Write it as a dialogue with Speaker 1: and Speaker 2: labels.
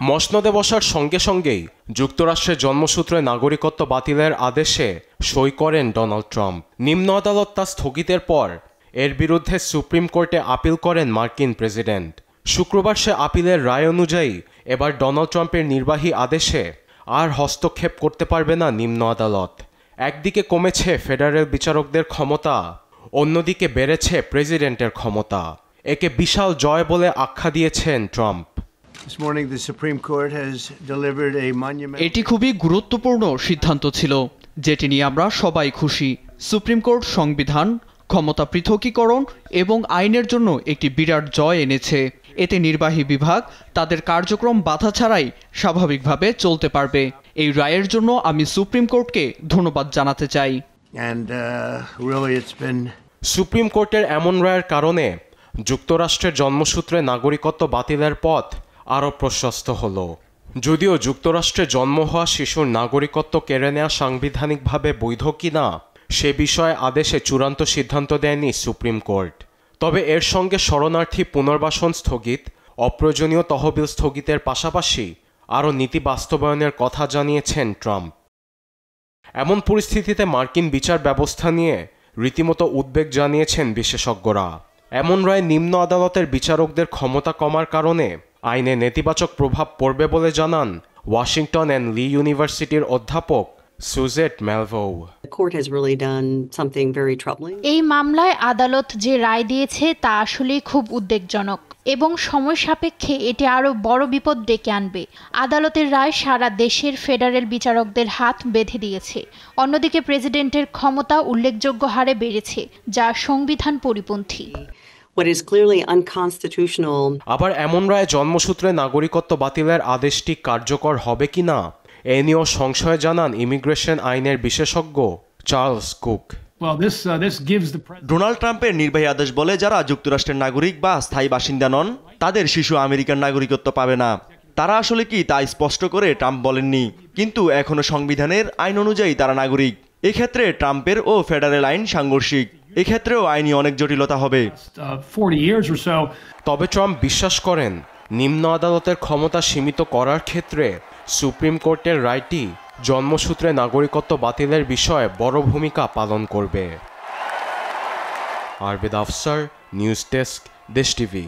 Speaker 1: মসনদে বসার সঙ্গে সঙ্গেই যুক্তরাষ্ট্রের জন্মসূত্রে নাগরিকত্ব বাতিলের আদেশে সই করেন ডোনাল্ড ট্রাম্প। নিম্ন আদালত তা স্থগিতের পর এর বিরুদ্ধে সুপ্রিম কোর্টে আপিল করেন মার্কিন প্রেসিডেন্ট। শুক্রবার সে আপিলের রায় অনুযায়ী এবার ডোনাল্ড ট্রাম্পের নির্বাহী আদেশে আর হস্তক্ষেপ করতে পারবে না নিম্ন আদালত। একদিকে কমেছে ফেডারেল বিচারকদের ক্ষমতা, অন্যদিকে বেড়েছে প্রেসিডেন্টের ক্ষমতা। একে বিশাল জয় বলে আখ্যা দিয়েছেন ট্রাম্প।
Speaker 2: এটি খুবই গুরুত্বপূর্ণ সিদ্ধান্ত ছিল, যেটি নিয়ে আমরা সবাই খুশি। সুপ্রিম কোর্ট সংবিধান, ক্ষমতা পৃথকীকরণ এবং আইনের জন্য একটি বিরাট জয় এনেছে। এতে নির্বাহী বিভাগ তাদের কার্যক্রম বাধা ছাড়াই স্বাভাবিকভাবে চলতে পারবে। এই রায়ের জন্য আমি সুপ্রিম কোর্টকে ধন্যবাদ জানাতে চাই।
Speaker 1: সুপ্রিম কোর্টের এমন রায়ের কারণে যুক্তরাষ্ট্রের জন্মসূত্রে নাগরিকত্ব বাতিলের পথ আরও প্রশস্ত হল। যদিও যুক্তরাষ্ট্রে জন্ম হওয়া শিশুর নাগরিকত্ব কেড়ে নেওয়া সাংবিধানিকভাবে বৈধ কিনা সে বিষয়ে আদেশে চূড়ান্ত সিদ্ধান্ত দেয়নি সুপ্রিম কোর্ট। তবে এর সঙ্গে শরণার্থী পুনর্বাসন স্থগিত, অপ্রয়োজনীয় তহবিল স্থগিতের পাশাপাশি আরও নীতি বাস্তবায়নের কথা জানিয়েছেন ট্রাম্প। এমন পরিস্থিতিতে মার্কিন বিচার ব্যবস্থা নিয়ে রীতিমতো উদ্বেগ জানিয়েছেন বিশেষজ্ঞরা। এমন রায় নিম্ন আদালতের বিচারকদের ক্ষমতা কমার কারণে আইনে নেতিবাচক প্রভাব পড়বে বলে জানান ওয়াশিংটন অ্যান্ড লি ইউনিভার্সিটির অধ্যাপক সুজেট মেলভো।
Speaker 3: এই মামলায় আদালত যে রায় দিয়েছে তা আসলেই খুব উদ্বেগজনক এবং সময় সাপেক্ষে এটি আরও বড় বিপদ ডেকে আনবে। আদালতের রায় সারা দেশের ফেডারেল বিচারকদের হাত বেঁধে দিয়েছে। অন্যদিকে প্রেসিডেন্টের ক্ষমতা উল্লেখযোগ্য হারে বেড়েছে, যা সংবিধান পরিপন্থী।
Speaker 1: আবার এমন রায় জন্মসূত্রে নাগরিকত্ব বাতিলের আদেশটি কার্যকর হবে কিনা এ নিয়েও সংশয় জানান ইমিগ্রেশন আইনের বিশেষজ্ঞ চার্লস কুক।
Speaker 4: ডোনাল্ড ট্রাম্পের নির্বাহী আদেশ বলে যারা যুক্তরাষ্ট্রের নাগরিক বা স্থায়ী বাসিন্দা নন তাদের শিশু আমেরিকান নাগরিকত্ব পাবে না। তারা আসলে কি তা স্পষ্ট করে ট্রাম্প বলেননি, কিন্তু এখনো সংবিধানের আইন অনুযায়ী তারা নাগরিক। এক্ষেত্রে ট্রাম্পের ও ফেডারেল আইন সাংঘর্ষিক। এক্ষেত্রেও আইনি অনেক জটিলতা হবে।
Speaker 1: তবে ট্রাম্প বিশ্বাস করেন নিম্ন আদালতের ক্ষমতা সীমিত করার ক্ষেত্রে সুপ্রিম কোর্টের রায়টি জন্মসূত্রে নাগরিকত্ব বাতিলের বিষয়ে বড় ভূমিকা পালন করবে। আরবেদ আফসার, নিউজ ডেস্ক, দেশ টিভি।